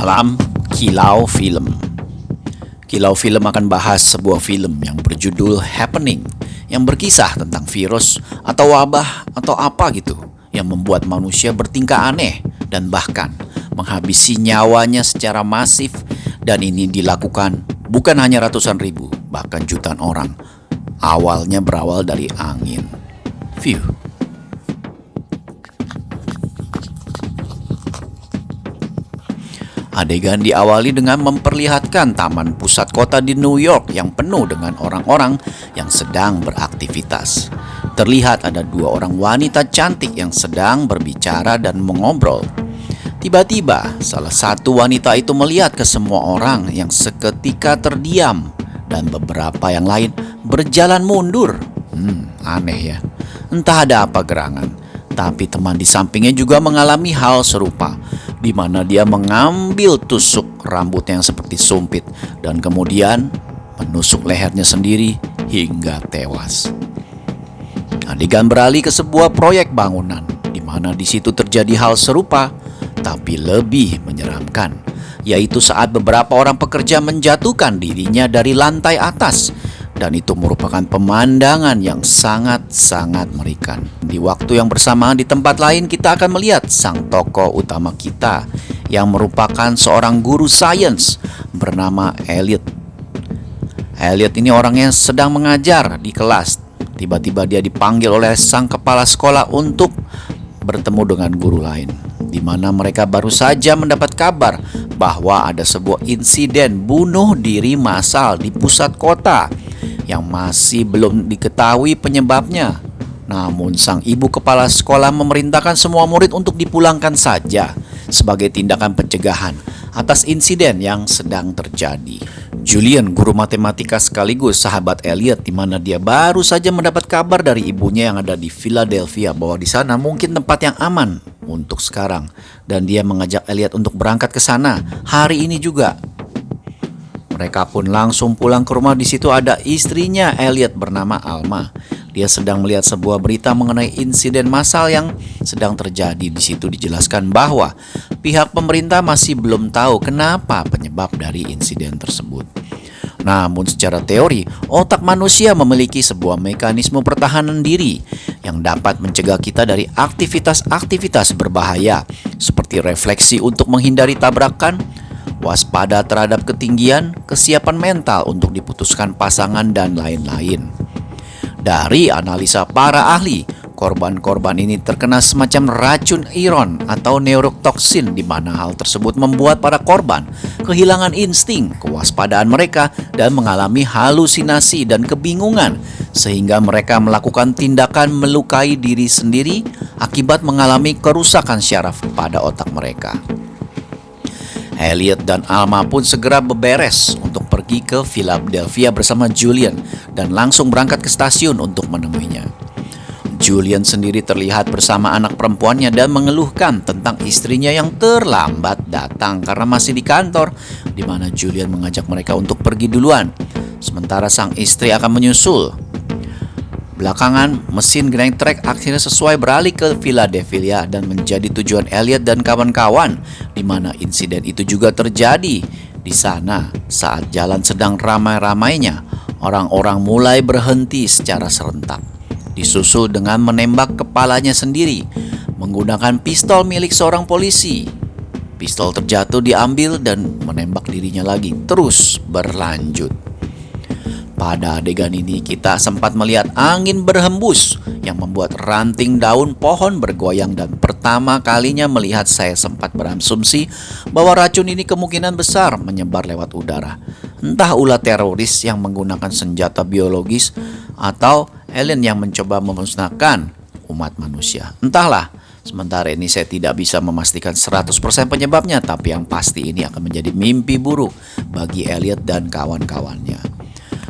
dalam Kilau Film. Kilau Film akan bahas sebuah film yang berjudul Happening, yang berkisah tentang virus atau wabah atau apa gitu yang membuat manusia bertingkah aneh dan bahkan menghabisi nyawanya secara masif, dan ini dilakukan bukan hanya ratusan ribu, bahkan jutaan orang. Awalnya berawal dari angin. View. Adegan diawali dengan memperlihatkan taman pusat kota di New York yang penuh dengan orang-orang yang sedang beraktivitas. Terlihat ada dua orang wanita cantik yang sedang berbicara dan mengobrol. Tiba-tiba, salah satu wanita itu melihat ke semua orang yang seketika terdiam dan beberapa yang lain berjalan mundur. Aneh ya. Entah ada apa gerangan. Tapi teman di sampingnya juga mengalami hal serupa, di mana dia mengambil tusuk rambut yang seperti sumpit dan kemudian menusuk lehernya sendiri hingga tewas. Adegan beralih ke sebuah proyek bangunan, di mana di situ terjadi hal serupa, tapi lebih menyeramkan, yaitu saat beberapa orang pekerja menjatuhkan dirinya dari lantai atas. Dan itu merupakan pemandangan yang sangat-sangat mengerikan. Di waktu yang bersamaan di tempat lain kita akan melihat sang tokoh utama kita yang merupakan seorang guru sains bernama Elliot. Elliot ini orang yang sedang mengajar di kelas. Tiba-tiba dia dipanggil oleh sang kepala sekolah untuk bertemu dengan guru lain, di mana mereka baru saja mendapat kabar bahwa ada sebuah insiden bunuh diri massal di pusat kota yang masih belum diketahui penyebabnya. Namun sang ibu kepala sekolah memerintahkan semua murid untuk dipulangkan saja sebagai tindakan pencegahan atas insiden yang sedang terjadi. Julian, guru matematika sekaligus sahabat Elliot, di mana dia baru saja mendapat kabar dari ibunya yang ada di Philadelphia bahwa di sana mungkin tempat yang aman untuk sekarang, dan dia mengajak Elliot untuk berangkat ke sana hari ini juga. Mereka pun langsung pulang ke rumah. Di situ ada istrinya Elliot bernama Alma. Dia sedang melihat sebuah berita mengenai insiden massal yang sedang terjadi. Di situ dijelaskan bahwa pihak pemerintah masih belum tahu kenapa penyebab dari insiden tersebut. Namun secara teori, otak manusia memiliki sebuah mekanisme pertahanan diri yang dapat mencegah kita dari aktivitas-aktivitas berbahaya, seperti refleksi untuk menghindari tabrakan, waspada terhadap ketinggian, kesiapan mental untuk diputuskan pasangan, dan lain-lain. Dari analisa para ahli, korban-korban ini terkena semacam racun iron atau neurotoksin, di mana hal tersebut membuat para korban kehilangan insting kewaspadaan mereka dan mengalami halusinasi dan kebingungan, sehingga mereka melakukan tindakan melukai diri sendiri akibat mengalami kerusakan syaraf pada otak mereka. Elliot dan Alma pun segera beberes untuk pergi ke Philadelphia bersama Julian dan langsung berangkat ke stasiun untuk menemuinya. Julian sendiri terlihat bersama anak perempuannya dan mengeluhkan tentang istrinya yang terlambat datang karena masih di kantor, di mana Julian mengajak mereka untuk pergi duluan, sementara sang istri akan menyusul. Belakangan, mesin Grand Track akhirnya sesuai beralih ke Philadelphia dan menjadi tujuan Elliot dan kawan-kawan, di mana insiden itu juga terjadi. Di sana, saat jalan sedang ramai-ramainya, orang-orang mulai berhenti secara serentak, disusul dengan menembak kepalanya sendiri menggunakan pistol milik seorang polisi. Pistol terjatuh, diambil dan menembak dirinya lagi, terus berlanjut. Pada adegan ini kita sempat melihat angin berhembus yang membuat ranting daun pohon bergoyang, dan pertama kalinya melihat saya sempat berasumsi bahwa racun ini kemungkinan besar menyebar lewat udara. Entah ulah teroris yang menggunakan senjata biologis atau alien yang mencoba memusnahkan umat manusia. Entahlah, sementara ini saya tidak bisa memastikan 100% penyebabnya, tapi yang pasti ini akan menjadi mimpi buruk bagi Elliot dan kawan-kawannya.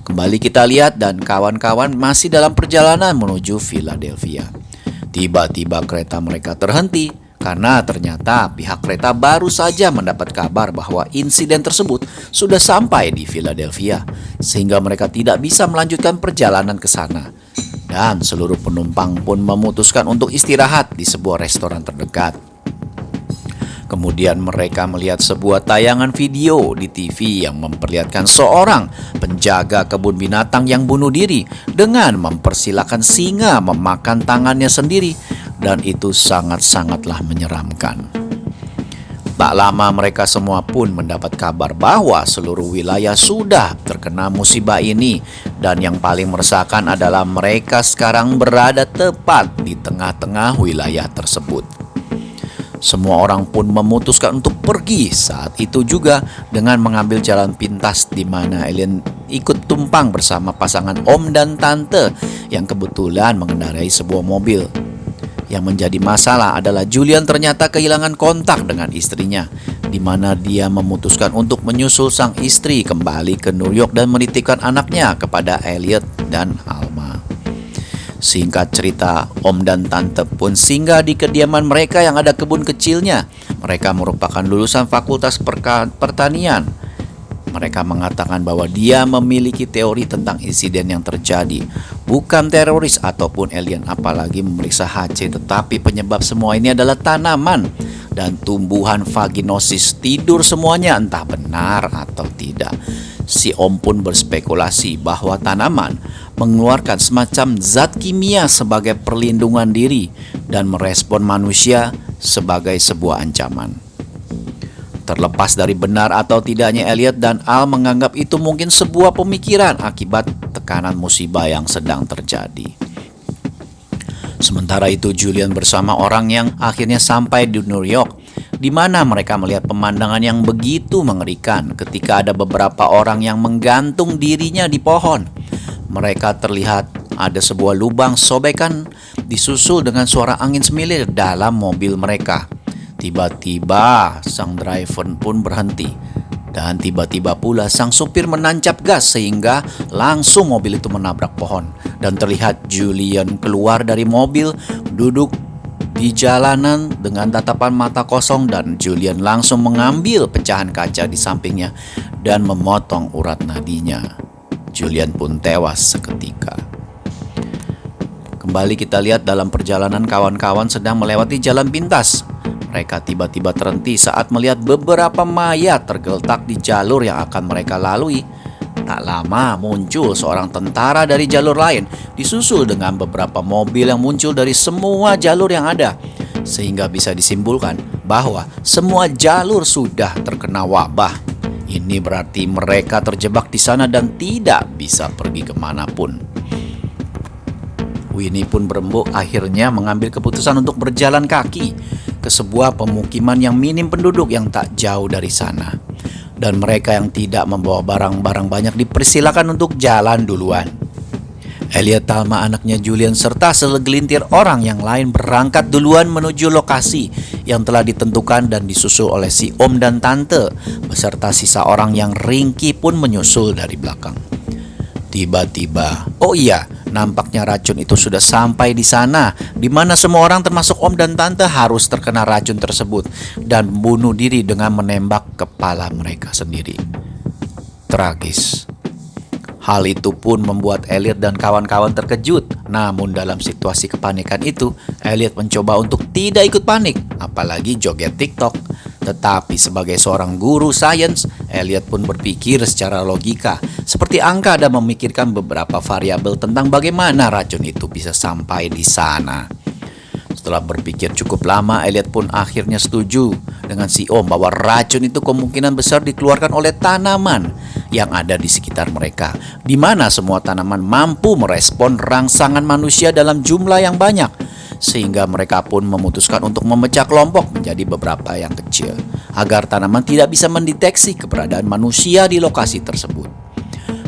Kembali kita lihat dan kawan-kawan masih dalam perjalanan menuju Philadelphia. Tiba-tiba kereta mereka terhenti karena ternyata pihak kereta baru saja mendapat kabar bahwa insiden tersebut sudah sampai di Philadelphia, sehingga mereka tidak bisa melanjutkan perjalanan ke sana. Dan seluruh penumpang pun memutuskan untuk istirahat di sebuah restoran terdekat. Kemudian mereka melihat sebuah tayangan video di TV yang memperlihatkan seorang penjaga kebun binatang yang bunuh diri dengan mempersilahkan singa memakan tangannya sendiri, dan itu sangat-sangatlah menyeramkan. Tak lama mereka semua pun mendapat kabar bahwa seluruh wilayah sudah terkena musibah ini, dan yang paling meresahkan adalah mereka sekarang berada tepat di tengah-tengah wilayah tersebut. Semua orang pun memutuskan untuk pergi saat itu juga dengan mengambil jalan pintas di mana alien ikut tumpang bersama pasangan om dan tante yang kebetulan mengendarai sebuah mobil. Yang menjadi masalah adalah Julian ternyata kehilangan kontak dengan istrinya, di mana dia memutuskan untuk menyusul sang istri kembali ke New York dan menitipkan anaknya kepada Elliot dan Alma. Singkat cerita, om dan tante pun singgah di kediaman mereka yang ada kebun kecilnya. Mereka merupakan lulusan fakultas pertanian. Mereka mengatakan bahwa dia memiliki teori tentang insiden yang terjadi. Bukan teroris ataupun alien, apalagi memeriksa HC, tetapi penyebab semua ini adalah tanaman dan tumbuhan vaginosis. Tidur semuanya, entah benar atau tidak. Si om pun berspekulasi bahwa tanaman mengeluarkan semacam zat kimia sebagai perlindungan diri dan merespon manusia sebagai sebuah ancaman. Terlepas dari benar atau tidaknya, Elliot dan Al menganggap itu mungkin sebuah pemikiran akibat tekanan musibah yang sedang terjadi. Sementara itu, Julian bersama orang yang akhirnya sampai di New York, di mana mereka melihat pemandangan yang begitu mengerikan ketika ada beberapa orang yang menggantung dirinya di pohon. Mereka terlihat ada sebuah lubang sobekan disusul dengan suara angin semilir dalam mobil mereka. Tiba-tiba sang driver pun berhenti, dan tiba-tiba pula sang supir menancap gas sehingga langsung mobil itu menabrak pohon. Dan terlihat Julian keluar dari mobil, duduk di jalanan dengan tatapan mata kosong, dan Julian langsung mengambil pecahan kaca di sampingnya dan memotong urat nadinya. Julian pun tewas seketika. Kembali kita lihat dalam perjalanan kawan-kawan sedang melewati jalan pintas. Mereka tiba-tiba terhenti saat melihat beberapa mayat tergeletak di jalur yang akan mereka lalui. Tak lama muncul seorang tentara dari jalur lain, disusul dengan beberapa mobil yang muncul dari semua jalur yang ada, sehingga bisa disimpulkan bahwa semua jalur sudah terkena wabah. Ini berarti mereka terjebak di sana dan tidak bisa pergi kemanapun. Winnie pun berembuk akhirnya mengambil keputusan untuk berjalan kaki ke sebuah pemukiman yang minim penduduk yang tak jauh dari sana. Dan mereka yang tidak membawa barang-barang banyak dipersilakan untuk jalan duluan. Elliot, Alma, anaknya Julian, serta segelintir orang yang lain berangkat duluan menuju lokasi yang telah ditentukan dan disusul oleh si om dan tante, beserta sisa orang yang ringkih pun menyusul dari belakang. Tiba-tiba, oh iya, nampaknya racun itu sudah sampai di sana, di mana semua orang termasuk om dan tante harus terkena racun tersebut dan bunuh diri dengan menembak kepala mereka sendiri. Tragis. Hal itu pun membuat Elliot dan kawan-kawan terkejut. Namun dalam situasi kepanikan itu, Elliot mencoba untuk tidak ikut panik, apalagi joget TikTok. Tetapi sebagai seorang guru sains, Elliot pun berpikir secara logika, seperti angka, dan memikirkan beberapa variabel tentang bagaimana racun itu bisa sampai di sana. Setelah berpikir cukup lama, Elliot pun akhirnya setuju dengan si om bahwa racun itu kemungkinan besar dikeluarkan oleh tanaman yang ada di sekitar mereka, di mana semua tanaman mampu merespon rangsangan manusia dalam jumlah yang banyak, sehingga mereka pun memutuskan untuk memecah kelompok menjadi beberapa yang kecil agar tanaman tidak bisa mendeteksi keberadaan manusia di lokasi tersebut.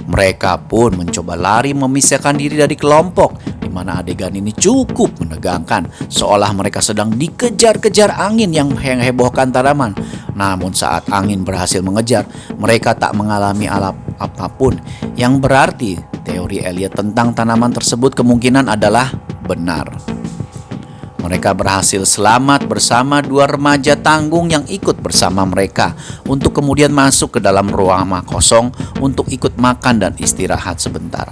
Mereka pun mencoba lari memisahkan diri dari kelompok, di mana adegan ini cukup menegangkan, seolah mereka sedang dikejar-kejar angin yang menghebohkan tanaman. Namun saat angin berhasil mengejar, mereka tak mengalami apapun, yang berarti teori Elliot tentang tanaman tersebut kemungkinan adalah benar. Mereka berhasil selamat bersama dua remaja tanggung yang ikut bersama mereka untuk kemudian masuk ke dalam ruang kosong untuk ikut makan dan istirahat sebentar.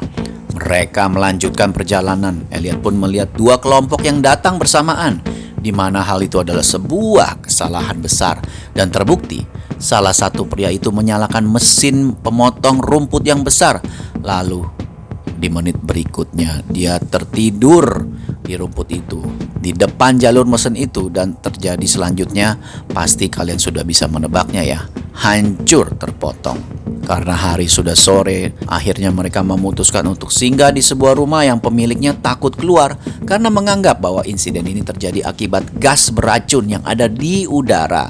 Mereka melanjutkan perjalanan. Elliot pun melihat dua kelompok yang datang bersamaan, di mana hal itu adalah sebuah kesalahan besar dan terbukti salah satu pria itu menyalakan mesin pemotong rumput yang besar. Lalu di menit berikutnya dia tertidur di rumput itu di depan jalur mesin itu, dan terjadi selanjutnya pasti kalian sudah bisa menebaknya ya. Hancur terpotong. Karena hari sudah sore, akhirnya mereka memutuskan untuk singgah di sebuah rumah yang pemiliknya takut keluar karena menganggap bahwa insiden ini terjadi akibat gas beracun yang ada di udara.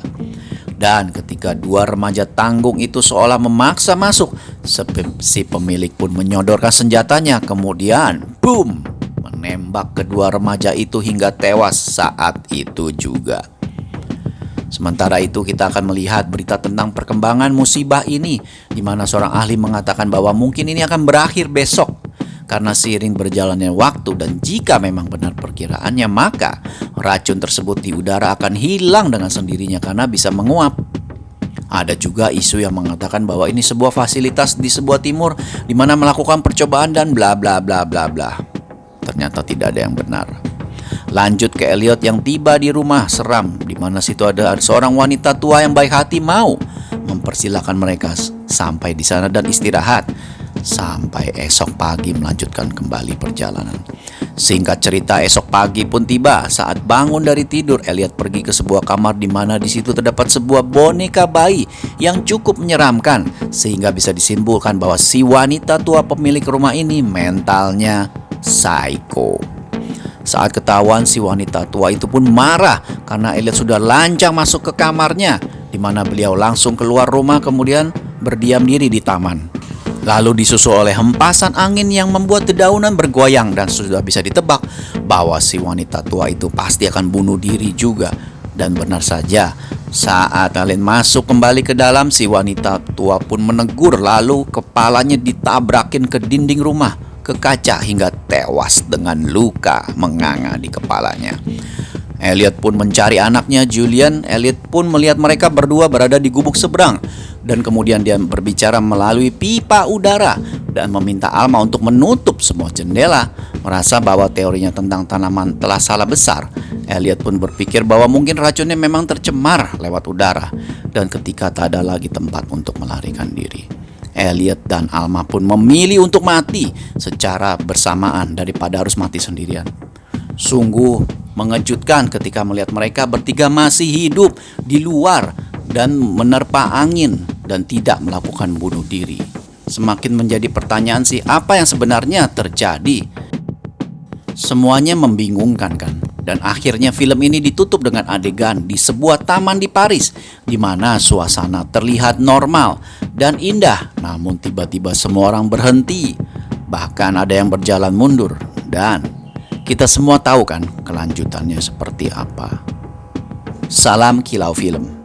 Dan ketika dua remaja tanggung itu seolah memaksa masuk, si pemilik pun menyodorkan senjatanya, kemudian boom, menembak kedua remaja itu hingga tewas saat itu juga. Sementara itu kita akan melihat berita tentang perkembangan musibah ini, di mana seorang ahli mengatakan bahwa mungkin ini akan berakhir besok. Karena seiring berjalannya waktu dan jika memang benar perkiraannya, maka racun tersebut di udara akan hilang dengan sendirinya karena bisa menguap. Ada juga isu yang mengatakan bahwa ini sebuah fasilitas di sebuah timur di mana melakukan percobaan dan bla bla bla bla bla. Ternyata tidak ada yang benar. Lanjut ke Elliot yang tiba di rumah seram, di mana situ ada seorang wanita tua yang baik hati mau mempersilahkan mereka sampai di sana dan istirahat sampai esok pagi melanjutkan kembali perjalanan. Singkat cerita, esok pagi pun tiba. Saat bangun dari tidur, Elliot pergi ke sebuah kamar di mana di situ terdapat sebuah boneka bayi yang cukup menyeramkan, sehingga bisa disimpulkan bahwa si wanita tua pemilik rumah ini mentalnya psycho. Saat ketahuan, si wanita tua itu pun marah karena Elliot sudah lancang masuk ke kamarnya, di mana beliau langsung keluar rumah kemudian berdiam diri di taman. Lalu disusul oleh hempasan angin yang membuat dedaunan bergoyang, dan sudah bisa ditebak bahwa si wanita tua itu pasti akan bunuh diri juga. Dan benar saja, saat kalian masuk kembali ke dalam, si wanita tua pun menegur, lalu kepalanya ditabrakin ke dinding rumah, ke kaca hingga tewas dengan luka menganga di kepalanya. Elliot pun mencari anaknya Julian. Elliot pun melihat mereka berdua berada di gubuk seberang, dan kemudian dia berbicara melalui pipa udara dan meminta Alma untuk menutup semua jendela. Merasa bahwa teorinya tentang tanaman telah salah besar, Elliot pun berpikir bahwa mungkin racunnya memang tercemar lewat udara. Dan ketika tak ada lagi tempat untuk melarikan diri, Elliot dan Alma pun memilih untuk mati secara bersamaan daripada harus mati sendirian. Sungguh mengejutkan ketika melihat mereka bertiga masih hidup di luar dan menerpa angin dan tidak melakukan bunuh diri. Semakin menjadi pertanyaan sih, apa yang sebenarnya terjadi? Semuanya membingungkan kan? Dan akhirnya film ini ditutup dengan adegan di sebuah taman di Paris, di mana suasana terlihat normal dan indah. Namun tiba-tiba semua orang berhenti, bahkan ada yang berjalan mundur, dan kita semua tahu kan kelanjutannya seperti apa. Salam Kilau Film.